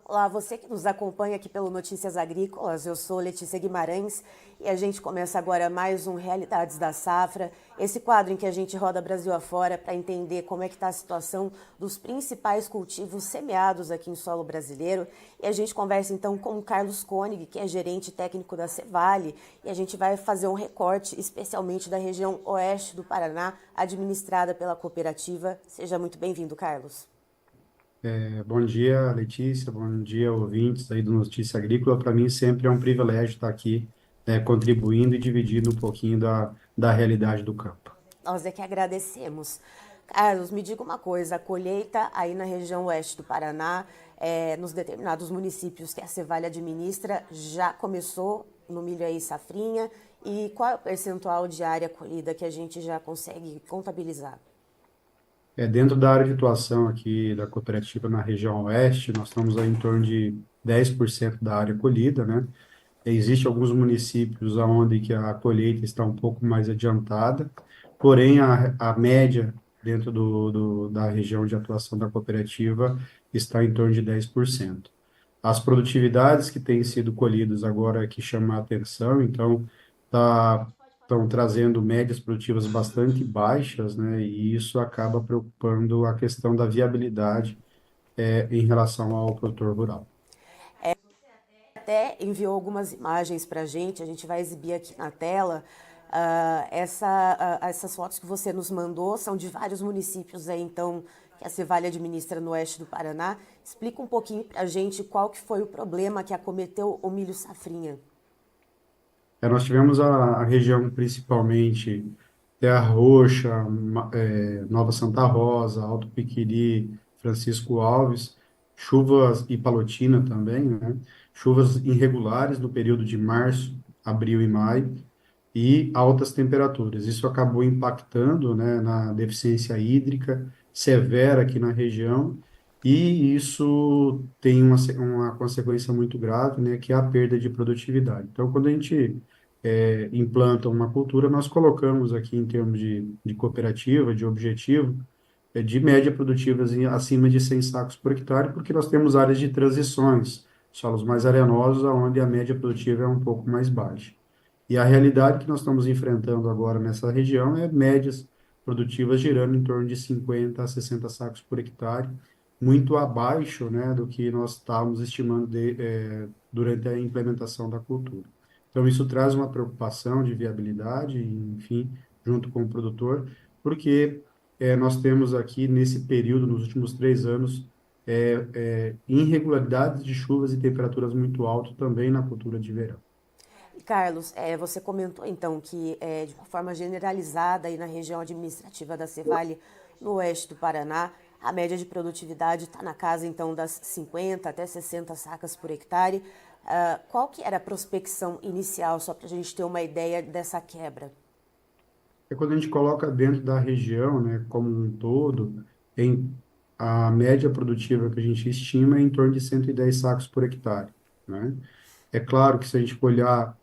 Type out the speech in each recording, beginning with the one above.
Olá, você que nos acompanha aqui pelo Notícias Agrícolas, eu sou Letícia Guimarães e a gente começa agora mais um Realidades da Safra, esse quadro em que a gente roda Brasil afora para entender como é que está a situação dos principais cultivos semeados aqui em solo brasileiro. E a gente conversa então com o Carlos Koenig, que é gerente técnico da Cevale, e a gente vai fazer um recorte especialmente da região oeste do Paraná, administrada pela cooperativa. Seja muito bem-vindo, Carlos. Bom dia, Letícia. Bom dia, ouvintes aí do Notícia Agrícola. Para mim sempre é um privilégio estar aqui, contribuindo e dividindo um pouquinho da realidade do campo. Nós é que agradecemos. Carlos, me diga uma coisa, a colheita aí na região oeste do Paraná, nos determinados municípios que a Cevale administra, já começou no milho aí safrinha, e qual é o percentual de área colhida que a gente já consegue contabilizar? Dentro da área de atuação aqui da cooperativa na região oeste, nós estamos aí em torno de 10% da área colhida, né? Existem alguns municípios onde que a colheita está um pouco mais adiantada, porém a média dentro da região de atuação da cooperativa está em torno de 10%. As produtividades que têm sido colhidas agora que chamam a atenção, então estão trazendo médias produtivas bastante baixas, né? E isso acaba preocupando a questão da viabilidade em relação ao produtor rural. Até enviou algumas imagens para a gente vai exibir aqui na tela. Essas fotos que você nos mandou são de vários municípios aí, então, que a Cevale administra no oeste do Paraná. Explica um pouquinho para a gente qual que foi o problema que acometeu o milho safrinha. Nós tivemos a região principalmente Terra Roxa, Nova Santa Rosa, Alto Piquiri, Francisco Alves, chuvas e Palotina também, né? Chuvas irregulares no período de março, abril e maio e altas temperaturas. Isso acabou impactando, né, na deficiência hídrica severa aqui na região e isso tem uma consequência muito grave, né, que é a perda de produtividade. Então, quando a gente implanta uma cultura, nós colocamos aqui em termos de cooperativa, de objetivo, de média produtivas acima de 100 sacos por hectare, porque nós temos áreas de transições, solos mais arenosos, onde a média produtiva é um pouco mais baixa. E a realidade que nós estamos enfrentando agora nessa região é médias produtivas girando em torno de 50 a 60 sacos por hectare, muito abaixo, né, do que nós estávamos estimando durante a implementação da cultura. Então, isso traz uma preocupação de viabilidade, enfim, junto com o produtor, porque nós temos aqui, nesse período, nos últimos 3 anos, irregularidades de chuvas e temperaturas muito altas também na cultura de verão. Carlos, você comentou então que, de uma forma generalizada, aí na região administrativa da Cevale, no oeste do Paraná, a média de produtividade está na casa então das 50 até 60 sacas por hectare. Qual que era a prospecção inicial, só para a gente ter uma ideia dessa quebra? Quando a gente coloca dentro da região, né, como um todo, em a média produtiva que a gente estima é em torno de 110 sacos por hectare, né? É claro que se a gente olhar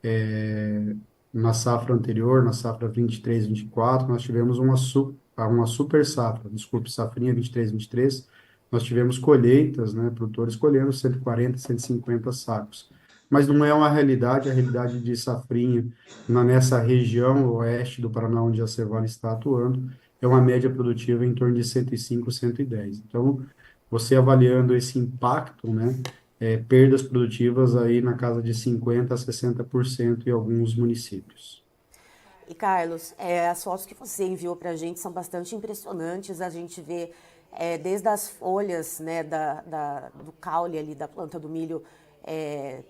é, na safra anterior, na safra 23, 24, nós tivemos uma super safra, desculpe, safrinha 23, 23, nós tivemos colheitas, né, produtores colhendo 140, 150 sacos. Mas não é uma realidade, a realidade de safrinha nessa região oeste do Paraná, onde a Cevale está atuando, é uma média produtiva em torno de 105, 110. Então, você avaliando esse impacto, né, perdas produtivas aí na casa de 50 a 60% em alguns municípios. E Carlos, as fotos que você enviou para a gente são bastante impressionantes. A gente vê desde as folhas, né, do caule ali da planta do milho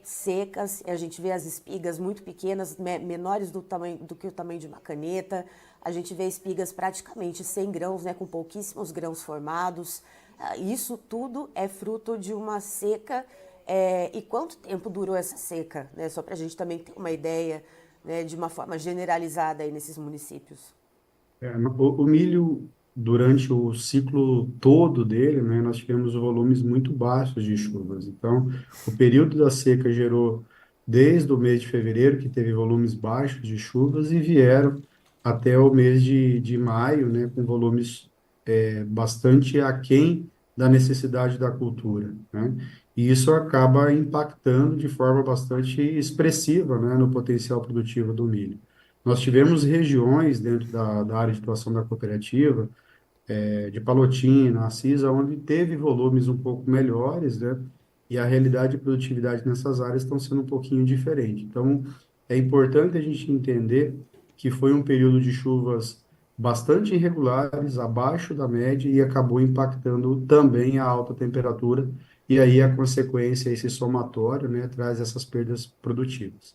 secas, e a gente vê as espigas muito pequenas, menores do que o tamanho de uma caneta. A gente vê espigas praticamente sem grãos, né, com pouquíssimos grãos formados. Isso tudo é fruto de uma seca. E quanto tempo durou essa seca? Né? Só para a gente também ter uma ideia, né, de uma forma generalizada aí nesses municípios. O milho, durante o ciclo todo dele, né, nós tivemos volumes muito baixos de chuvas. Então, o período da seca gerou, desde o mês de fevereiro, que teve volumes baixos de chuvas, e vieram até o mês de maio, né, com volumes bastante aquém da necessidade da cultura, né? e isso acaba impactando de forma bastante expressiva, né, no potencial produtivo do milho. Nós tivemos regiões dentro da área de atuação da cooperativa, de Palotina, Assis, onde teve volumes um pouco melhores, né? E a realidade de produtividade nessas áreas estão sendo um pouquinho diferente. Então, é importante a gente entender que foi um período de chuvas bastante irregulares, abaixo da média, e acabou impactando também a alta temperatura, e aí a consequência, esse somatório, né, traz essas perdas produtivas.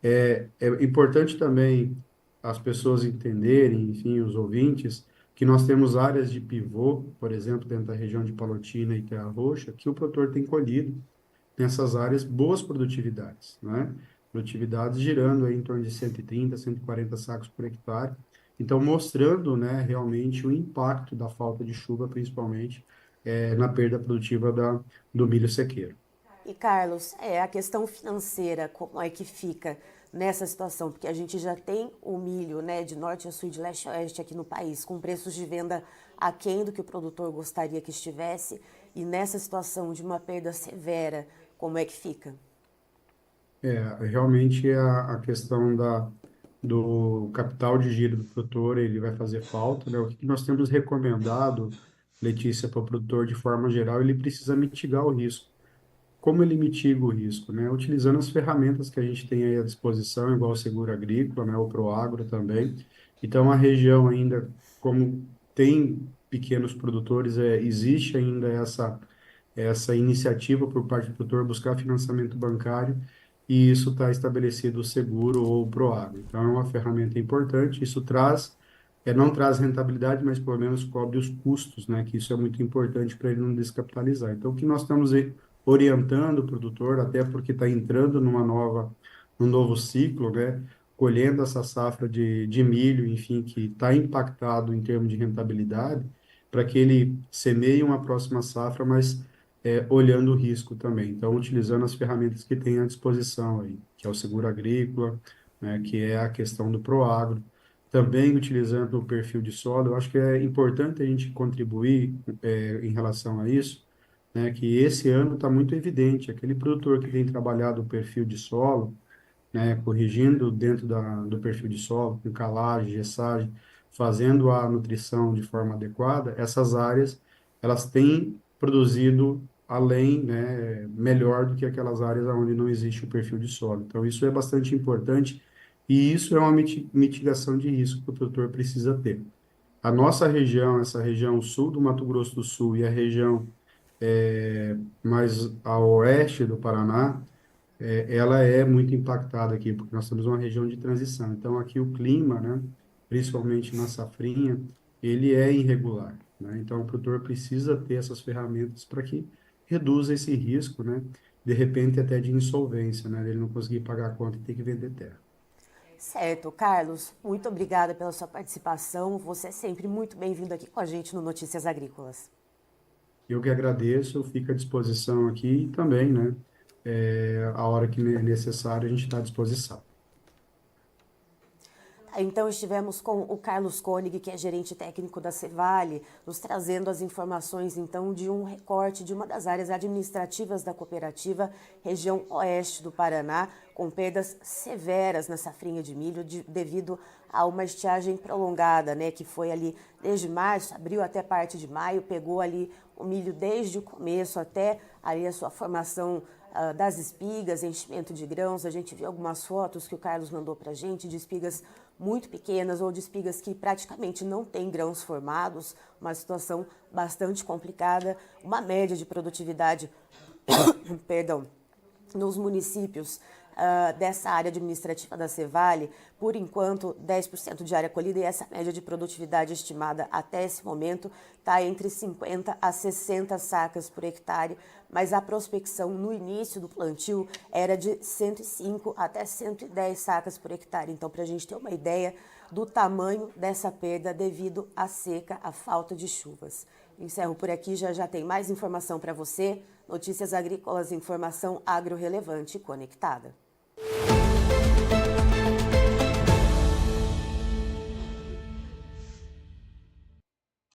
É importante também as pessoas entenderem, enfim, os ouvintes, que nós temos áreas de pivô, por exemplo, dentro da região de Palotina e Terra Roxa, que o produtor tem colhido nessas áreas boas produtividades, né? Produtividades girando aí em torno de 130, 140 sacos por hectare. Então, mostrando, né, realmente o impacto da falta de chuva, principalmente, na perda produtiva do milho sequeiro. E Carlos, a questão financeira, como é que fica nessa situação? Porque a gente já tem o milho, né, de norte a sul, de leste a oeste aqui no país, com preços de venda aquém do que o produtor gostaria que estivesse, e nessa situação de uma perda severa, como é que fica? Realmente a questão do capital de giro do produtor, ele vai fazer falta, né? O que nós temos recomendado, Letícia, para o produtor de forma geral, ele precisa mitigar o risco. Como ele mitiga o risco, né? Utilizando as ferramentas que a gente tem aí à disposição, igual o seguro agrícola, né? O Proagro também. Então, a região ainda, como tem pequenos produtores, existe ainda essa iniciativa por parte do produtor buscar financiamento bancário, e isso está estabelecido o seguro ou o Proagro. Então, é uma ferramenta importante, isso não traz rentabilidade, mas pelo menos cobre os custos, né? Que isso é muito importante para ele não descapitalizar. Então, o que nós estamos orientando o produtor, até porque está entrando num novo ciclo, né? Colhendo essa safra de milho, enfim, que está impactado em termos de rentabilidade, para que ele semeie uma próxima safra, mas olhando o risco também. Então, utilizando as ferramentas que tem à disposição aí, que é o seguro agrícola, né? Que é a questão do Proagro, também utilizando o perfil de solo. Eu acho que é importante a gente contribuir em relação a isso, né, que esse ano está muito evidente, aquele produtor que tem trabalhado o perfil de solo, né, corrigindo dentro do perfil de solo, com calagem, gessagem, fazendo a nutrição de forma adequada, essas áreas, elas têm produzido além, né, melhor do que aquelas áreas onde não existe o perfil de solo. Então, isso é bastante importante, e isso é uma mitigação de risco que o produtor precisa ter. A nossa região, essa região sul do Mato Grosso do Sul e a região mais a oeste do Paraná, ela é muito impactada aqui, porque nós temos uma região de transição. Então, aqui o clima, né, principalmente na safrinha, ele é irregular, né? Então, o produtor precisa ter essas ferramentas para que reduza esse risco, né, de repente até de insolvência, né, ele não conseguir pagar a conta e ter que vender terra. Certo, Carlos, muito obrigada pela sua participação. Você é sempre muito bem-vindo aqui com a gente no Notícias Agrícolas. Eu que agradeço, eu fico à disposição aqui e também, né, a hora que necessário, a gente está à disposição. Então estivemos com o Carlos Koenig, que é gerente técnico da Cevale, nos trazendo as informações então de um recorte de uma das áreas administrativas da cooperativa, região oeste do Paraná, com perdas severas na safrinha de milho devido a uma estiagem prolongada, né, que foi ali desde março, abril até parte de maio, pegou ali o milho desde o começo até ali a sua formação das espigas, enchimento de grãos. A gente viu algumas fotos que o Carlos mandou para a gente de espigas muito pequenas ou de espigas que praticamente não têm grãos formados, uma situação bastante complicada, uma média de produtividade, perdão, nos municípios dessa área administrativa da Cevale, por enquanto 10% de área colhida, e essa média de produtividade estimada até esse momento está entre 50 a 60 sacas por hectare, mas a prospecção no início do plantio era de 105 até 110 sacas por hectare. Então, para a gente ter uma ideia do tamanho dessa perda devido à seca, à falta de chuvas. Encerro por aqui, já tem mais informação para você. Notícias Agrícolas, informação agro relevante e conectada.